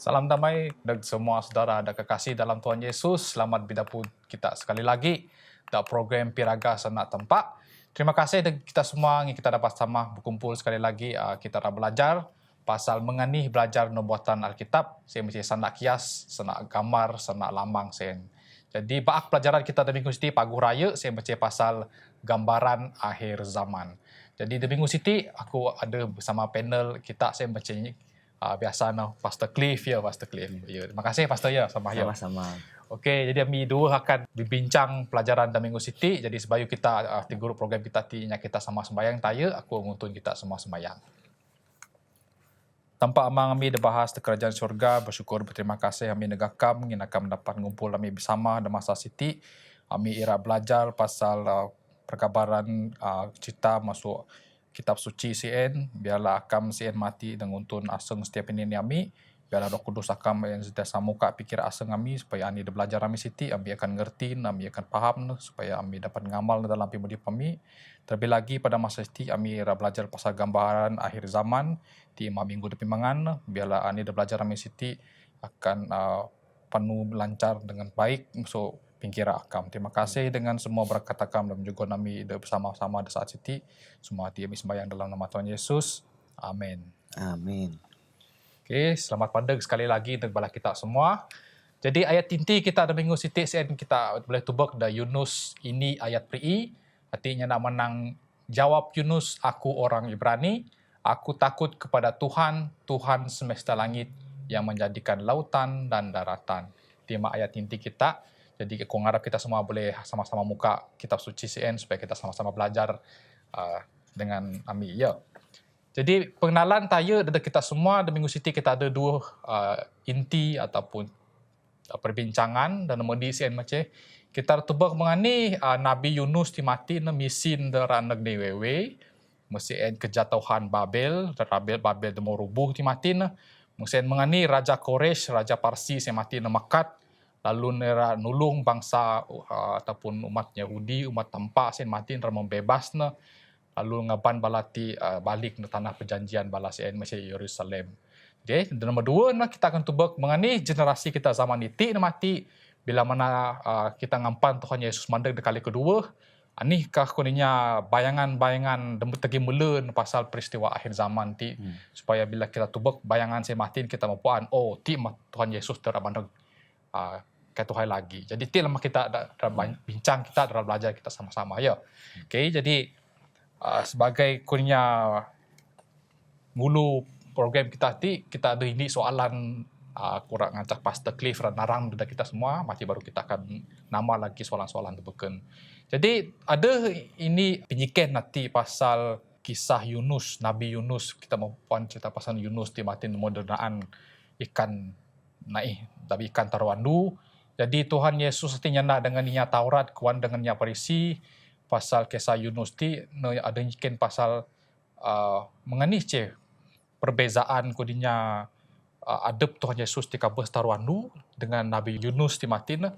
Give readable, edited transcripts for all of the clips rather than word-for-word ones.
Salam damai dan semua saudara dan kekasih dalam Tuhan Yesus. Selamat berjumpa kita sekali lagi dalam program Piraga Senak Tempat. Terima kasih dan kita semua yang kita dapat sama berkumpul sekali lagi. Kita dah belajar pasal mengenai belajar nubuatan Alkitab. Saya mesti senak kias, senak gambar, senak lambang sen. Jadi baak pelajaran kita di minggu siti Paguh Raya, saya baca pasal gambaran akhir zaman. Jadi di minggu siti aku ada bersama panel kita, saya baca biasa Pastor Cliff ya, Pastor Cliff. Ya, terima kasih Pastor ya sama ya. Sama-sama. Okey, jadi kami dua akan berbincang pelajaran dalam minggu siti. Jadi sebayu kita di grup program kita tinya kita sama sembayang taya, aku nguntun kita semua sembayang. Tanpa amang kami dibahas di kerajaan syurga, bersyukur berterima kasih kami negakam ingin akan mendapat ngumpul kami bersama dalam masa siti. Kami ira belajar pasal perkabaran cerita masuk kitab suci CN, biarlah akam CN mati dan nguntun aseng setiap ini kami. Biarlah Roh Kudus akam yang sentiasa muka pikir aseng kami supaya kami belajar kami siti, kami akan ngerti, kami akan faham supaya kami dapat ngamal dalam pimudi kami. Terlebih lagi pada masa siti kami ira belajar pasal gambaran akhir zaman di minggu depan mangan, biarlah kami belajar kami siti akan penuh lancar dengan baik so pingkira akam. Terima kasih dengan semua berkat akam dan juga kami bersama-sama di saat siti. Semua hati kami sembahyang dalam nama Tuhan Yesus. Amin. Amin. Okey, selamat pada sekali lagi kepada kita semua. Jadi ayat inti kita ada minggu siti sen kita boleh tubak da Yunus ini ayat pri. Artinya nak menang jawab Yunus, aku orang Ibrani, aku takut kepada Tuhan, Tuhan semesta langit yang menjadikan lautan dan daratan. Tema ayat inti kita. Jadi aku harap kita semua boleh sama-sama muka kitab suci CN supaya kita sama-sama belajar dengan Ami. Ya. Jadi pengenalan taya dari kita semua di minggu siti kita ada dua inti ataupun perbincangan dan nomor di CN macam kita tebak mengenai Nabi Yunus di mati na misin deranak dewewe mesin kejatuhan Babel, Babel demo rubuh di mati na mesin mengenai Raja Koresh, Raja Parsi yang mati na Makat, lalu nera nulung bangsa ataupun umat Yahudi, umat tempat sen mati nera membebas na, lalu ngaban balati balik ke tanah perjanjian balas sen masih Yerusalem. Okay. Dan nombor dua, kita akan tubak mengenai generasi kita zaman itu mati bila mana kita ngampan Tuhan Yesus mandek di kali kedua. Ani kah kuninya bayangan-bayangan demu tegi melen pasal peristiwa akhir zaman ti supaya bila kita tubak bayangan saya mati kita mapuan ti Tuhan Yesus terabandang ke Tuhan lagi. Jadi ti lama kita bincang kita dalam belajar kita sama-sama ya. Okay, jadi sebagai kurnia mulu program kita ti kita ada ini soalan kurang ngajak Pastor Cliff dan narang dari kita semua, mati baru kita akan nama lagi soalan-soalan terbeken. Jadi ada ini penyiken nanti pasal kisah Yunus, Nabi Yunus. Kita mau cerita pasal Yunus di mati modernaan ikan naik, tapi ikan taruandu. Jadi Tuhan Yesus artinya nak dengan nya Taurat, kuan dengan nya Parisi, pasal kisah Yunus ti ada nyiken pasal mengenai perbezaan kudinya adab Tuhan Yesus di kabus taruandu dengan Nabi Yunus di matin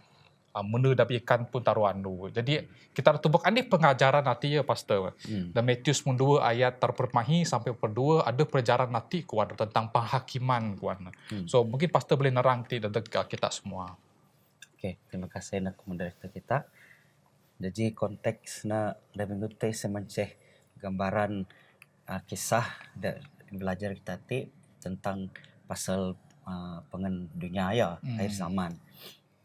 menudapi ikan pun taruandu. Jadi kita tubuk ini pengajaran nanti ya Pastor. Dan Matius 2 ayat terpermahi sampai per 2 ada pelajaran nanti kuan tentang penghakiman kuan. So mungkin Pastor boleh nerang ti kita semua. Okey, terima kasih nak moderator kita. Jadi konteks na minggu teh semanceh gambaran kisah dan belajar kita ti tentang pasal pengen dunia ya akhir zaman.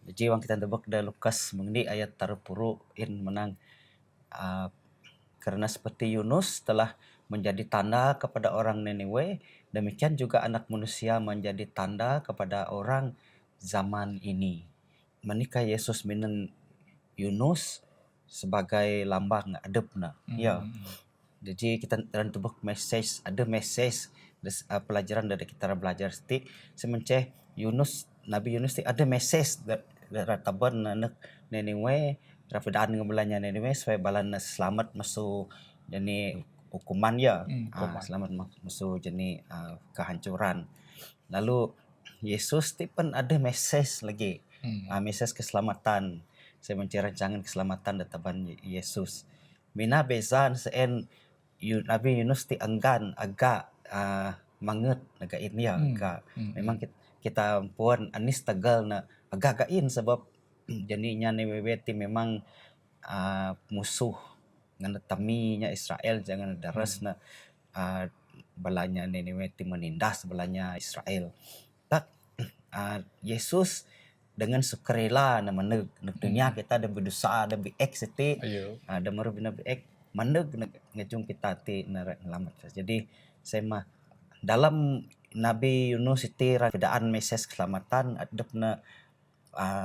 Jadi wang kita tebak dari Lukas mengenai ayat tarupuru in menang karena seperti Yunus telah menjadi tanda kepada orang Niniwe, demikian juga anak manusia menjadi tanda kepada orang zaman ini. Menikah Yesus minen Yunus sebagai lambang adabna. Ya. Jadi kita dalam tebak message, ada message pelajaran dari kita belajar seti semenceh Yunus, Nabi Yunus ada message dari taban anak Niniwe, rapidaan ngebelanya Niniwe supaya balan selamat masuk jadi hukuman ya, selamat masuk jadi kehancuran. Lalu Yesus pun ada message lagi, message keselamatan. Saya mencari rancangan keselamatan dari taban Yesus. Mina bezan sen Nabi Yunus ti enggan agak manget agak ini ya agak memang kita pun anis tegal na agagain sebab jadinya Ninewe ti memang musuh ngana taminya Israel jangan daras na balanya Ninewe ti menindas balanya Israel. Tak Yesus dengan sukarela na maneg dunia kita ada berdosa ada biek seti Ayo. ada maru bina biek maneg ngejung kita ti ngelamat. Jadi saya mah dalam Nabi Yunus itu keadaan Mesias keselamatan adep na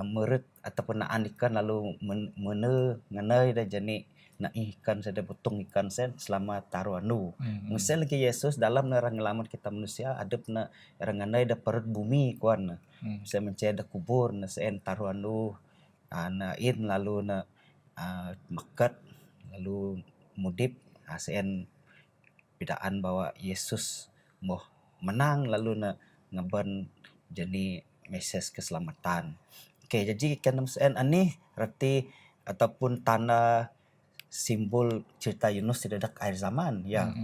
meret ataupun na ikan lalu ngenai dah jani na ikan sada butung ikan sen selama taruh anu. Mesti lagi Yesus dalam nerang ngelamat kita manusia adep na ngenai dah perut bumi kuan. Saya mencari dah kubur na sen taruh anu na in lalu na makat lalu mudip sen bidaan bahwa Yesus mau menang lalu na ngaban jadi Mesias keselamatan. Okey, jadi kan ani reti ataupun tanda simbol cerita Yunus tidak ada akhir zaman ya.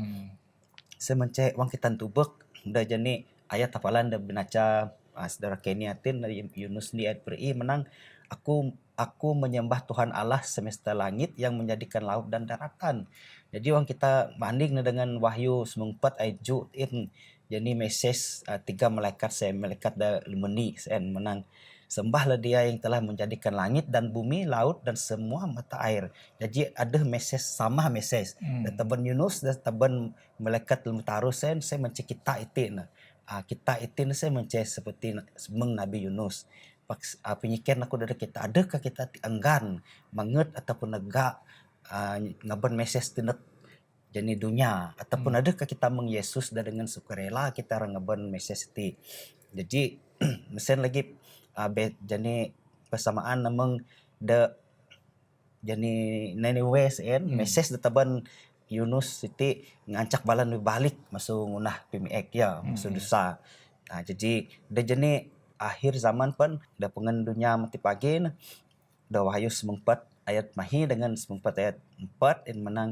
Saya mencek wang kita tubek dah jadi ayat hafalan dah benaca saudara Kenny atin dari Yunus di ayat beri menang aku menyembah Tuhan Allah semesta langit yang menjadikan laut dan daratan. Jadi wang kita banding dengan Wahyu 94 ayat in jadi Mesias 3 malaikat saya malaikat dah meni sen menang sembahlah dia yang telah menjadikan langit dan bumi, laut dan semua mata air. Jadi ada Mesias sama Mesias. Dan taban Yunus dan taban malaikat lemtaru saya mencek kita itu nah. Kita itu saya mencek seperti semeng Nabi Yunus. Penyikiran aku dari kita adakah kita enggan manget ataupun negak ngaban Mesias tindak jadi dunia ataupun adakah kita meng Yesus dan dengan sukarela kita ngaban Mesias itu. Jadi mesin lagi jadi persamaan namang jadi Ninewe sen Mesias databan Yunus itu ngancak balan balik masuk ngunah pimiek ya masuk dosa. Jadi dah jadi akhir zaman pun dah pengen dunia mati pagi dah Wahyu 94 ayat mahi dengan 94 ayat 4 in menang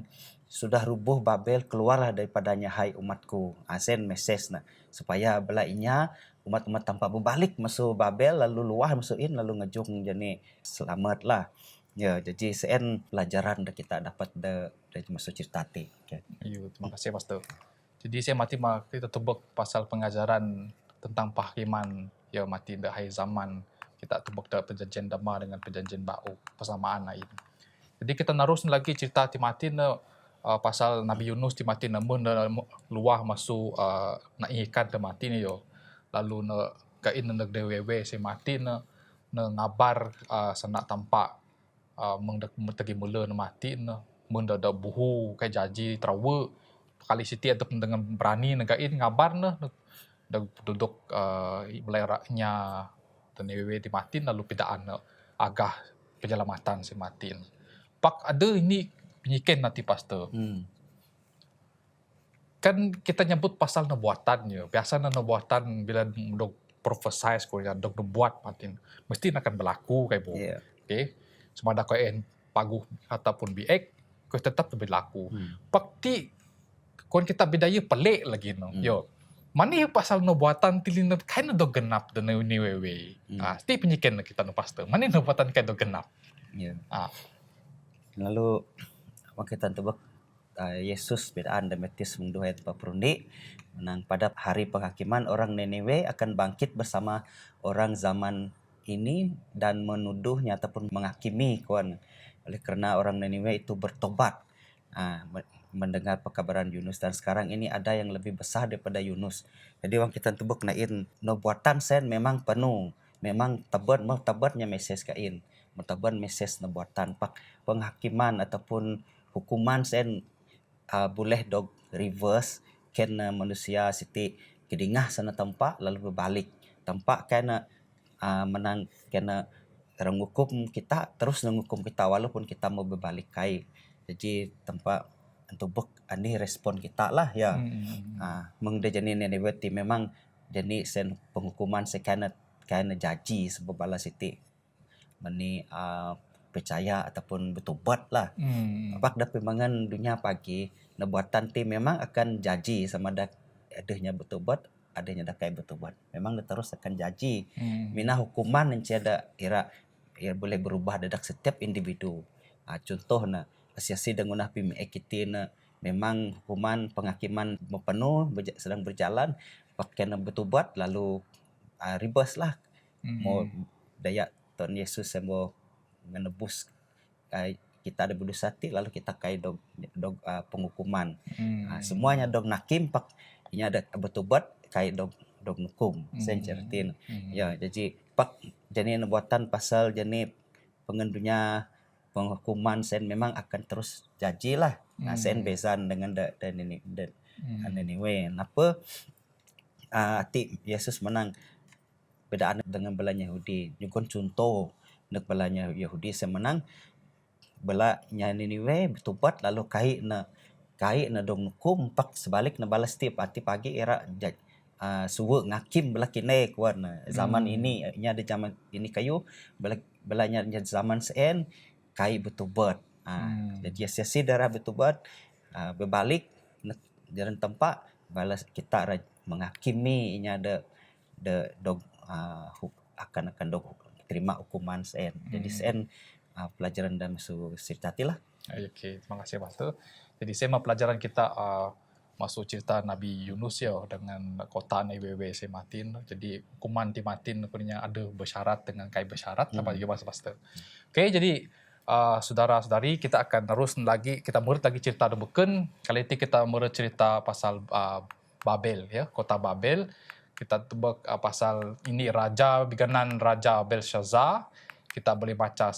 sudah rubuh Babel keluarlah daripadanya hai umatku. Asen Mesias nah supaya belainya umat-umat tanpa berbalik masuk Babel lalu luah masukin lalu ngejung jadi selamat lah. Ya, jadi sen pelajaran dah kita dapat dari masuk cerita ti. Okay. Ayo, terima kasih Pastor. Jadi saya mati kita tebak pasal pengajaran tentang penghakiman ya mati dah akhir zaman. Kita tebak dah perjanjian lama dengan perjanjian baru persamaan lain. Jadi kita narus lagi cerita Timati pasal Nabi Yunus Timati namun luah masuk nak ikan Timati ni yo. Lalu kain nak dewewe si mati ngabar senak tampak mengtegi mula mati munda da buhu kai jaji trawe kali siti atau dengan berani negain ngabar da duduk belayarnya dan dewewe di mati lalu pidaan agah penyelamatan si mati. Pak ada ini penyikin nanti Pastor. Kan kita nyebut pasal nubuatannya. Biasa nubuatan bila dok prophesize ko ya dok nubuat matin mesti akan berlaku kayak bu. Yeah. Okay. Semua ada koen paguh ataupun biek ko tetap berlaku. Pakti kon kita bedaya pelik lagi no. Yo. Mani pasal nubuatan tilin kain dok genap dan ni wewe. Sti penyikin kita no Pastor. Mani nubuatan kain dok genap. Yeah. Lalu kita tebak Yesus bedaan Matius 2 ayat 40 menang pada hari penghakiman orang Ninewe akan bangkit bersama orang zaman ini dan menuduhnya ataupun menghakimi kawan. Oleh kerana orang Ninewe itu bertobat mendengar perkabaran Yunus dan sekarang ini ada yang lebih besar daripada Yunus. Jadi orang kita tebak nain nubuatan sen memang penuh. Memang tabatnya Mesias kain. Metaban Mesias nubuatan pak penghakiman ataupun hukuman sen boleh dog reverse kena manusia siti kedingah sana tempat lalu berbalik tempat kena menang kena menghukum kita terus menghukum kita walaupun kita mau berbalik kai. Jadi tempat untuk ani respon kita lah ya. Mengde jadi Ninewe memang jadi sen penghukuman sekana jaji sebab bala siti meni percaya ataupun bertobat lah. Apakah perkembangan dunia pagi nubuatan ti memang akan jaji sama ada adanya bertobat adanya dah kai betubat. Memang dia terus akan jaji. Hmm. Mina hukuman yang ada ira ia boleh berubah dadak setiap individu. Contoh na asiasi dengan pimi ekiti na memang hukuman penghakiman penuh sedang berjalan pakai na betubat lalu ribas lah mau Hmm. daya Tuhan Yesus yang mau menebus kita ada berdosa ti lalu kita kai dog penghukuman. Hmm. Semuanya dog nakim pak ini ada betubat kai dog nukum sen certin. Ya jadi pak jadi buatan pasal jadi pengendunya penghukuman sen memang akan terus jaji lah. Sen besan dengan dan ini dan anyway napa ti Yesus menang bedaan dengan belanya Yahudi. Nyukun contoh nak belanya Yahudi saya menang belanya Niniwe betubat lalu kai na dong nukum pak sebalik na balas ti pagi era suwe ngakim bela kine kuan zaman ini nya ada zaman ini kayu belanya zaman sen kai betubat. Jadi sesi darah betubat berbalik jalan tempat balas kita menghakimi inya ada dog akan dog terima hukuman sen. Jadi sen pelajaran dalam cerita lah. Okey, terima kasih Pastor. Jadi sema pelajaran kita masuk cerita Nabi Yunus ya dengan kota Nineveh saya matin. Jadi hukuman di matin punya ada bersyarat dengan kai bersyarat apa juga Pastor. Okey, jadi saudara-saudari kita akan terus lagi kita murid lagi cerita debeken. Kali ini kita murid cerita pasal Babel ya, kota Babel. Kita tebak pasal ini raja biganan Raja Belshazzar. Kita boleh baca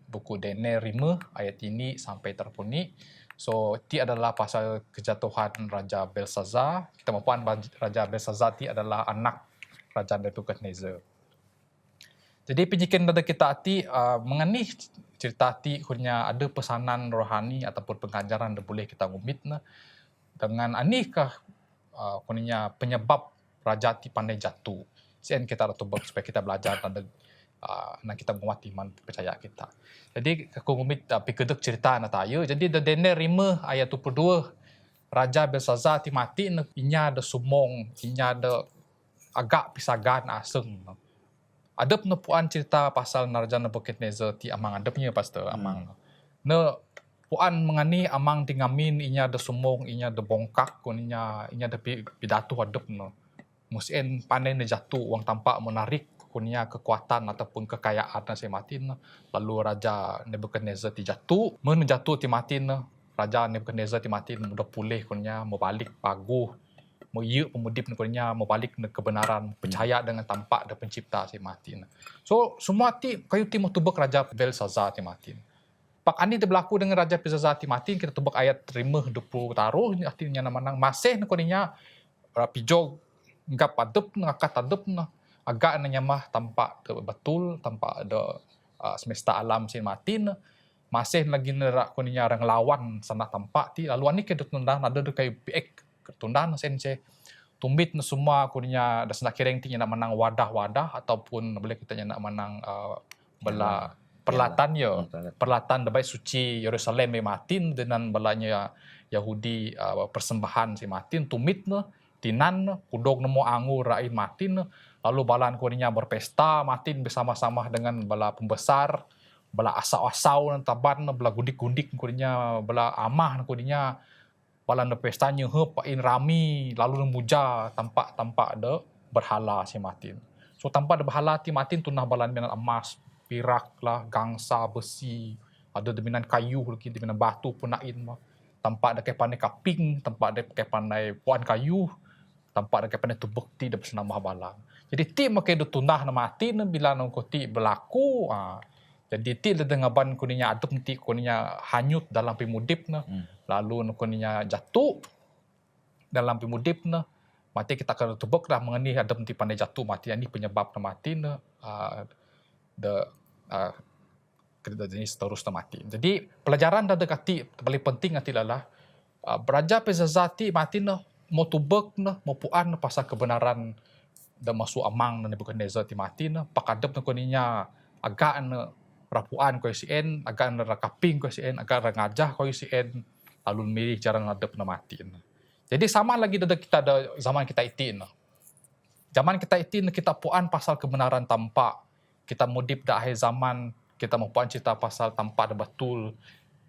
buku Daniel 5 ayat ini sampai terpuni. So, ti adalah pasal kejatuhan Raja Belshazzar. Kita mahu Raja Belshazzar ti adalah anak Raja Nebuchadnezzar. Jadi penyikin dada kita ti mengenai cerita ti hanya ada pesanan rohani ataupun pengajaran yang boleh kita ngumit dengan anikah penyebab raja ti pandai jatuh. Sen kita tubak supaya kita belajar dan kita menguat iman percaya kita. Jadi aku ngumit pikedek cerita na tayo. Jadi da Daniel 5 ayat 22 Raja Belshazzar ti mati inya ada sumong, inya ada agak pisagan aseng. Ada penepuan cerita pasal Raja Nebuchadnezzar ti amang ada punya pastor amang. Puan mengani amang ti ngamin inya ada sumong, inya ada bongkak kun inya ada pidato hadap Musien pandai na jatuh uang tampak menarik punya kekuatan ataupun kekayaan saya matin lalu Raja Nebuchadnezzar ti jatuh menjatuh ti matin Raja Nebuchadnezzar ti matin mudah pulih kunya mau balik paguh mau ieu pemudip kunya mau balik ke kebenaran percaya dengan tampak ada pencipta saya matin. So semua ti kayu ti mau tubak Raja Belshazzar ti matin. Pak ani dia berlaku dengan Raja Belshazzar ti matin kita tubak ayat 5 20 taruh artinya menang masih kunya pijog ngap adep ngakat adep agak nyamah tampak betul tampak ada semesta alam sin matin masih lagi nerak kunya orang lawan sana tampak ti lalu ani ke tundan ada kai piek tundan sense tumbit semua kunya ada senak kireng ti nak menang wadah-wadah ataupun boleh kita nak menang bela perlatan ya perlatan debai suci Yerusalem matin dengan belanya Yahudi persembahan si matin tumit tinan kudog nemu anggur rain matin lalu balan kurinya berpesta matin bersama-sama dengan bala pembesar bala asau-asau taban bala gundik-gundik kurinya bala amah kurinya balan berpesta nyeuheup pain rami lalu muja tampak ada berhala si matin. So tampak ada berhala ti matin tunah balan dengan emas, pirak lah, gangsa, besi, ada deminan kayu lagi deminan batu pun nain mah. Tampak ada kayak pandai kaping, tampak ada kayak pandai puan kayu, tampak ada kayak pandai tubekti dan bersenamah balang. Jadi ti makai do tunah na mati na bila nang ti berlaku. Jadi ti dengan ban kuninya aduk ti kuninya hanyut dalam pimudip na. Lalu kuninya jatuh dalam pimudip na. Mati kita akan tubek dah mengenai aduk ti pandai jatuh mati ini penyebab na mati na. Kita jenis terus na mati. Jadi pelajaran dah dekati paling penting nanti adalah Raja Belshazzar ti mati na mau tubek na mau puan pasal kebenaran dan masuk amang na Nebuchadnezzar ti mati na pakadep na kuninya agak na rapuan ko sien agak na rakaping ko sien agak ngajah ko sien lalu milih jarang ngadep na mati na. Jadi sama lagi ada kita ada zaman kita itin na. zaman kita itu kita puan pasal kebenaran tampak. Kita mudip dah akhir zaman, kita puan cerita pasal tampak ada betul.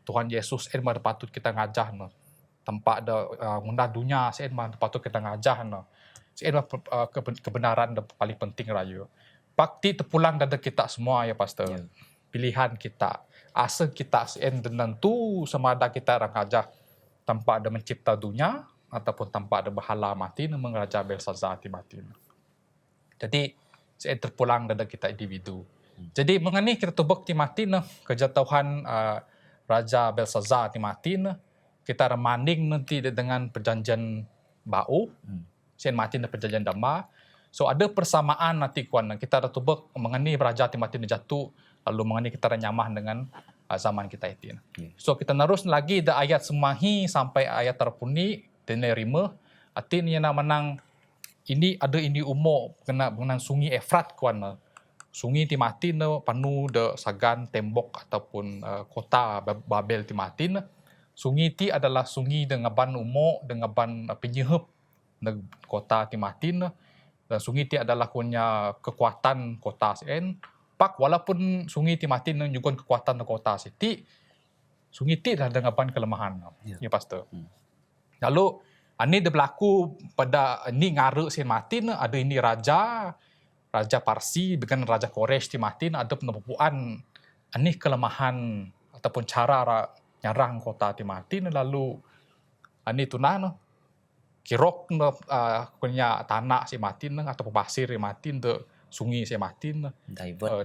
Tuhan Yesus mah patut kita ngajah no. Tampak ada mundah dunia mah patut kita ngajah no. Mah kebenaran paling penting rayu. Bakti terpulang dari kita semua ya pastor. Ya. Pilihan kita, asa kita dengan tu sama ada kita orang ngajah tanpa ada mencipta dunia ataupun tanpa ada bahala mati mengeraja Belsazar mati. Jadi saya terpulang dari kita individu. Jadi mengenai kita tubuk mati kejatuhan Raja Belsazar mati kita remanding nanti dengan perjanjian bau. Sen mati perjanjian dama. So ada persamaan nanti kuan kita ada tubuk mengenai Raja mati jatuh lalu mengenai kita nyamah dengan zaman kita itu. So kita terus lagi da ayat semahi sampai ayat terpuni denerima artinya menang ini ada ini umur kena mengenang sungai Efrat kuan sungai Timati panu de sagan tembok ataupun kota Babel Timati sungai ti adalah sungai dengan ban umur dengan ban penyehep kota Timati dan sungai ti adalah punya kekuatan kota sen pak walaupun sungai Timati juga kekuatan kota siti sungai ti dah dengan ban kelemahan ya pastor. Lalu ini dia berlaku pada ini ngaru si Martin ada ini Raja Parsi dengan Raja Koresh di Martin ada penumpuan ini kelemahan ataupun cara nyarang kota di Martin lalu ini tunan kirok punya tanah si Martin atau pasir si Martin de sungai si Martin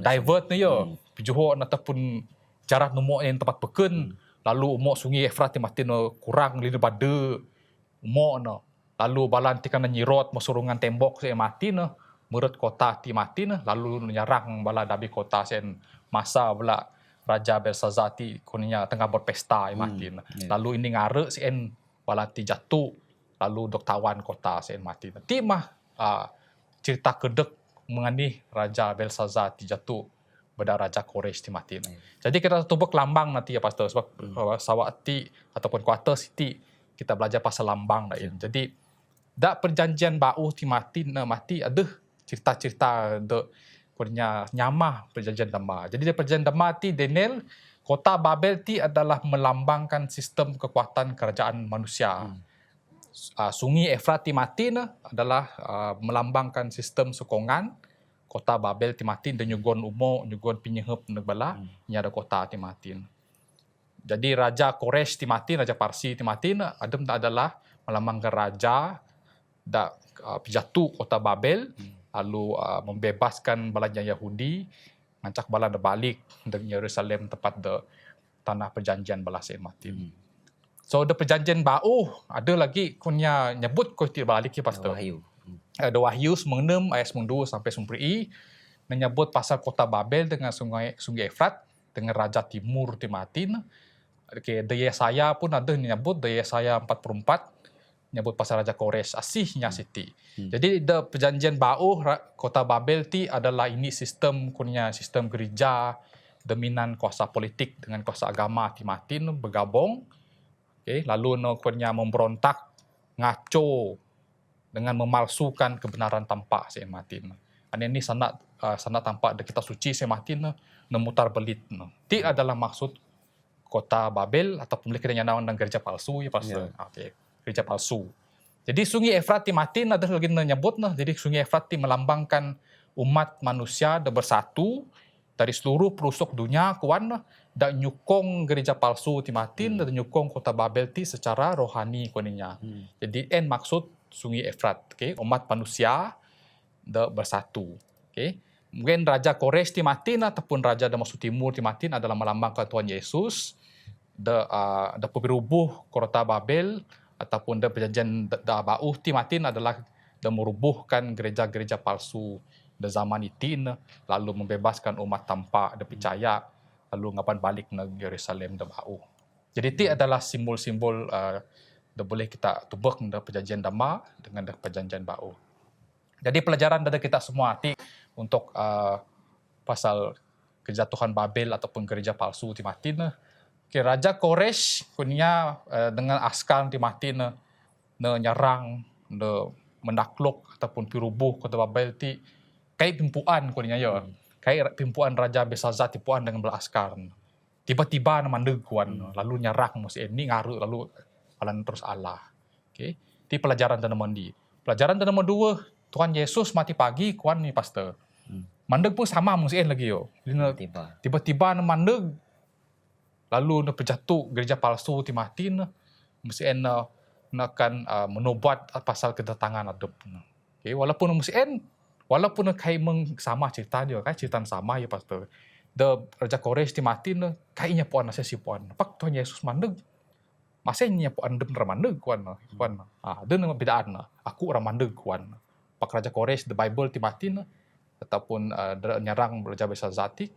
divert ni yo pijuho ataupun jarak nomor yang tempat beken lalu umur sungai Efrat di Martin kurang lini pada umur no lalu balantikan nyirot masurungan tembok si mati no menurut kota ti mati no lalu nyarang bala dabi kota sen masa bala Raja Belsazar ti kunya tengah berpesta mati no lalu ini ngare sen balanti jatuh lalu dok tawan kota sen mati no ti mah cerita kedek mengenai Raja Belsazar ti jatuh pada Raja Koresh ti mati no. Jadi kita tubuk lambang nanti ya pastor sebab sawati ataupun kuarter city kita belajar pasal lambang lain. Jadi dak perjanjian bau ti mati ada cerita-cerita de punya nyamah perjanjian dama. Jadi perjanjian dama ti Daniel kota Babel ti adalah melambangkan sistem kekuatan kerajaan manusia. Sungai Efrat ti mati adalah melambangkan sistem sokongan kota Babel ti mati dan nyugon umur nyugon penyehep nebala nya ada kota ti mati. Jadi Raja Koresh Timati, Raja Parsi Timati adalah melambangkan raja da pijatu kota Babel lalu membebaskan balanya Yahudi ngancak bala balik dari Yerusalem tempat de tanah perjanjian balas mati. So the perjanjian bau ada lagi punya nyebut ko ti balik ya pastor. Ada Wahyu 6 ayat 9 sampai 10 menyebut pasal kota Babel dengan sungai Efrat dengan raja timur Timati. Okay, daya saya pun ada menyebut daya saya 44 menyebut pasal Raja Koresh asihnya siti. Jadi the perjanjian bau kota Babel ti adalah ini sistem gereja dominan kuasa politik dengan kuasa agama Timatin bergabung. Okay, lalu punya memberontak ngaco dengan memalsukan kebenaran tampak si Martin. Ini sangat tampak kita suci si Martin memutar belit. Ti adalah maksud kota Babel ataupun boleh kita nyanawan dengan gereja palsu ya pastor. Okay. Gereja palsu. Jadi sungai Efrat ti mati ada lagi menyebut jadi sungai Efrat ti melambangkan umat manusia dah bersatu dari seluruh pelosok dunia kuan dan nyukong gereja palsu ti mati dan nyukong kota Babel ti secara rohani kuaninya. Jadi maksud sungai Efrat, okay? Umat manusia dah bersatu. Okay? Mungkin Raja Koresh ti Martin ataupun Raja Damaskus Timur ti Martin adalah melambangkan Tuhan Yesus. Da perubuh kota Babel ataupun da perjanjian da bau ti Martin adalah da merubuhkan gereja-gereja palsu da zaman itu lalu membebaskan umat tanpa da percaya lalu ngapan balik ke Yerusalem da bau. Jadi ti adalah simbol-simbol da boleh kita tubuk da perjanjian dama dengan da perjanjian bau. Jadi pelajaran dari kita semua ti untuk pasal kejatuhan Babel ataupun gereja palsu ti Martin. Okay, Raja Koresh punya dengan askar ti Martin nyerang menakluk ataupun pirubuh kota Babel ti kai pimpuan ko niya yo. Kai pimpuan Raja Belsazar tipuan dengan belaskar. Tiba-tiba na mandeg kuan lalu nyarak musi ni ngaru lalu alan terus Allah. Okay. Ti pelajaran dan mandi. Pelajaran dan nomor 2, Tuhan Yesus mati pagi kuan ni pastor. Mandeg pun sama musi lagi yo. Tiba-tiba na mandeg lalu na pejatu gereja palsu ti mati na musi na akan menobat pasal kedatangan adep. Okay. Walaupun kai sama cerita dia, kai cerita sama ya pastor. The Raja Kores ti mati na kainya puan nasa si puan. Pak Tuhan Yesus mandeg. Masanya puan dem ramandeg kuan. Den bedaan na. Aku ramandeg kuan. Pak Raja Kores the Bible ti mati na ataupun nyarang Raja Belsazar ti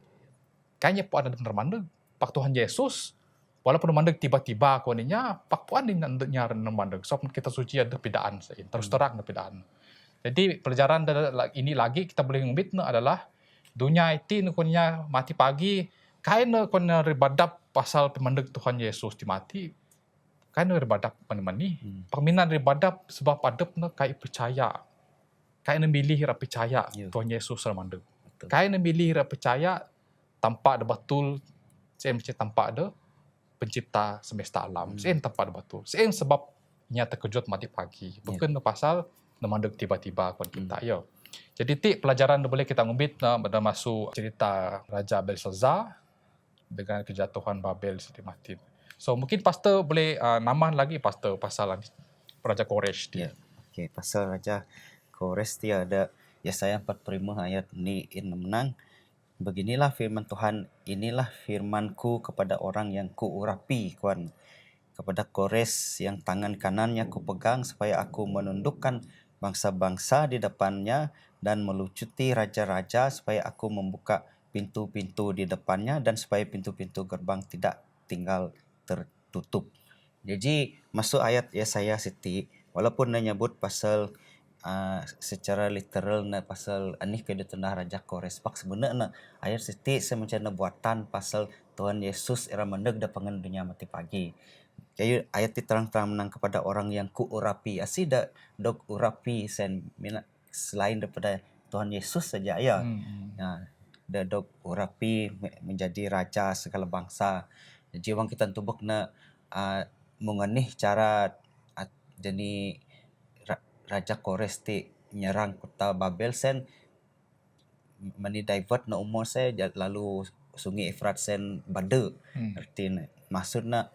kainya puan dem ramandeg. Pak Tuhan Yesus walaupun mandeg tiba-tiba kuaninya pak puan din nyaran mandeg. So kita suci ada bedaan terus terang ada bedaan. Jadi pelajaran ini lagi kita boleh ngambil adalah dunia itu nukunnya mati pagi kain nukunnya ribadap pasal pemandeg Tuhan Yesus di mati kain ribadap mana-mana perminan ribadap sebab adep na kai percaya kain memilih ra percaya Tuhan Yesus ramandeg kain memilih ra percaya tanpa ada betul saya mesti tanpa ada pencipta semesta alam saya tanpa ada betul saya sebab nya terkejut mati pagi bukan pasal namandeg tiba-tiba kon kita yo. Jadi ti pelajaran boleh kita ngumbit pada masuk cerita Raja Belsazar dengan kejatuhan Babel di mati. So mungkin pastor boleh nambah lagi pastor pasal Raja Kores dia. Okey, pasal Raja Kores dia ada Yesaya 45 ayat ni menang. Beginilah firman Tuhan, inilah firmanku kepada orang yang kuurapi kuan. Kepada Kores yang tangan kanannya kupegang supaya aku menundukkan bangsa-bangsa di depannya dan melucuti raja-raja supaya aku membuka pintu-pintu di depannya dan supaya pintu-pintu gerbang tidak tinggal tertutup. Jadi masuk ayat Yesaya Siti walaupun menyebut pasal secara literal na pasal anih kedatangan Raja Kores pak sebenarnya ayat Siti saya mencana buatan pasal Tuhan Yesus era mandeg da pangan dunia mati pagi. Kaya ayat terang-terang menang kepada orang yang kuurapi. Asih dok urapi sen selain daripada Tuhan Yesus saja ya. Da dok urapi menjadi raja segala bangsa. Jadi orang kita tubuk na mengenih cara jadi Raja Kores ti nyerang kota Babel sen mani divert na umur saya lalu sungai Efrat sen bade. Artinya maksudnya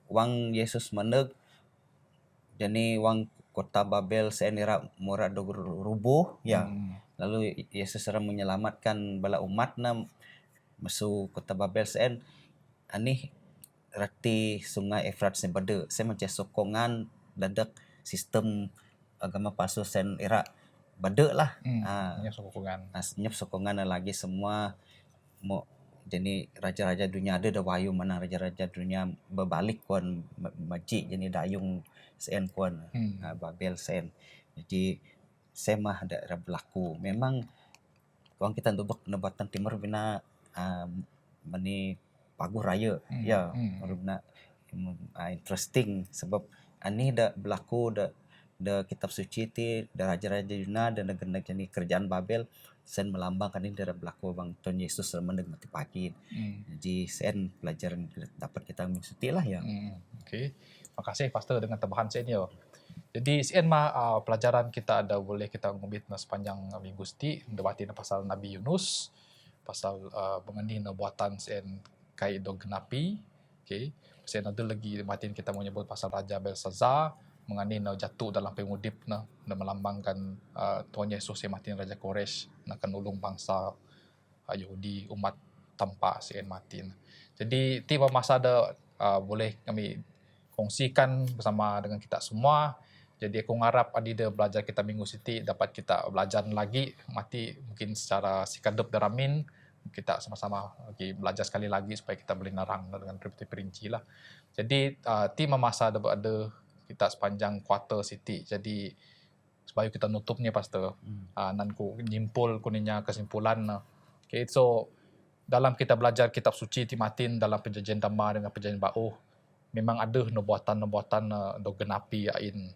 wang Yesus mandeg jadi wang kota Babel senira murah rubuh ya. Lalu Yesus era menyelamatkan bala umatna masuk kota Babel sen anih rati sungai Efrat sen bade saya macam sokongan dadak sistem agama palsu sen era bade lah. Nyep sokongan lagi semua mau jadi raja-raja dunia ada wayu mana raja-raja dunia berbalik kuan majik jadi dayung sen kuan Babel sen. Jadi semah ada berlaku. Memang orang kita tubuk nebatan timur bina mani paguh raya ya bina interesting sebab ani dah berlaku da kitab suci ti da raja-raja dunia dan negara jadi kerajaan Babel sen melambangkan ini dari berlaku bang Tuhan Yesus mandeg mati pagi. Jadi sen pelajaran dapat kita mengikuti lah ya. Okey. Makasih pastor dengan tambahan sen yo. Jadi sen pelajaran kita ada boleh kita ngubit sepanjang minggu sti debatin pasal Nabi Yunus, pasal mengenai buatan sen kai do genapi. Okey. Sen ada lagi debatin kita mau nyebut pasal Raja Belsazar mengenai jatuh dalam pengudip dan melambangkan Tuhan Yesus yang mati Raja Kores akan ulung bangsa Yahudi umat tanpa sien mati. Jadi tiba masa ada boleh kami kongsikan bersama dengan kita semua. Jadi aku harap adida belajar kita minggu siti dapat kita belajar lagi mati mungkin secara sikadep daramin kita sama-sama lagi belajar sekali lagi supaya kita boleh narang dengan perinci lah. Jadi tim masa ada kita sepanjang kuarter siti. Jadi supaya kita nutupnya pastor. Nan ku nyimpul kuninya kesimpulan. Okay, so dalam kita belajar kitab suci Timatin dalam perjanjian lama dengan perjanjian baru memang ada nubuatan do genapi ain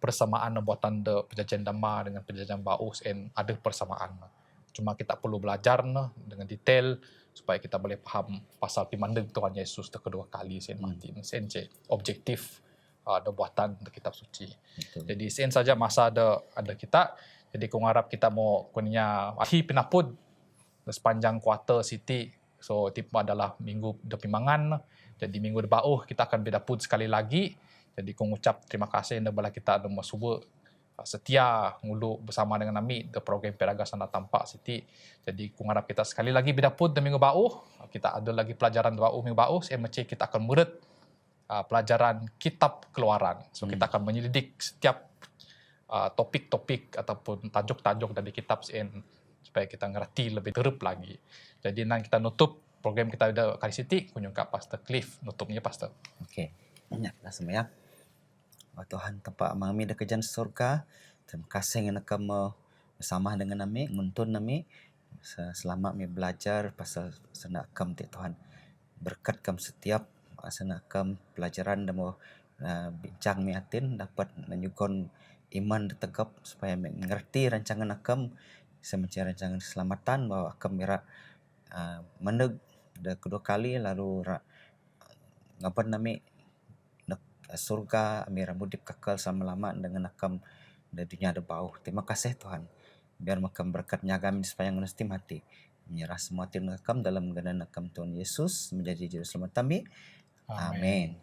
persamaan buatan de perjanjian lama dengan perjanjian baru sen ada persamaan. Cuma kita perlu belajar dengan detail supaya kita boleh faham pasal pimandeng Tuhan Yesus the kedua kali sen mati. Sen je objektif ada buatan the kitab suci. Betul. Jadi sen saja masa ada kita. Jadi aku harap kita mau kunya pinapud sepanjang kuarter Siti. So tipe adalah minggu depimangan. Jadi minggu depan kita akan berdapur sekali lagi. Jadi aku ngucap terima kasih kepada kita ada subuh setia ngulu bersama dengan kami di program Peragasan Tampak Siti. Jadi aku harap kita sekali lagi berdapur di minggu baru. Kita ada lagi pelajaran baru minggu baru. MC kita akan murid pelajaran kitab keluaran. So kita akan menyelidik setiap topik-topik ataupun tajuk-tajuk dari kitab sen supaya kita ngerti lebih teruk lagi. Jadi nanti kita nutup program kita ada kali Siti, kunjungkan Pastor Cliff nutupnya Pastor. Okey. Ingatlah semua ya. Tuhan tempat kami di kerajaan surga. Terima kasih yang kamu bersama dengan kami, nguntun kami. Selamat kami belajar pasal senak kam Tuhan. Berkat kam setiap senak kam pelajaran dan bincang mi atin dapat menyugon iman tegap supaya mengerti rancangan akam semencari rancangan keselamatan bahwa akam mira meneg dah kedua kali lalu ngapan nami surga amira mudip kekal selama-lama dengan akam di dunia ada bau. Terima kasih Tuhan. Biar makam berkatnya kami supaya menesti mati. Menyerah semua tin akam dalam genan akam Tuhan Yesus menjadi juru selamat kami. Amin.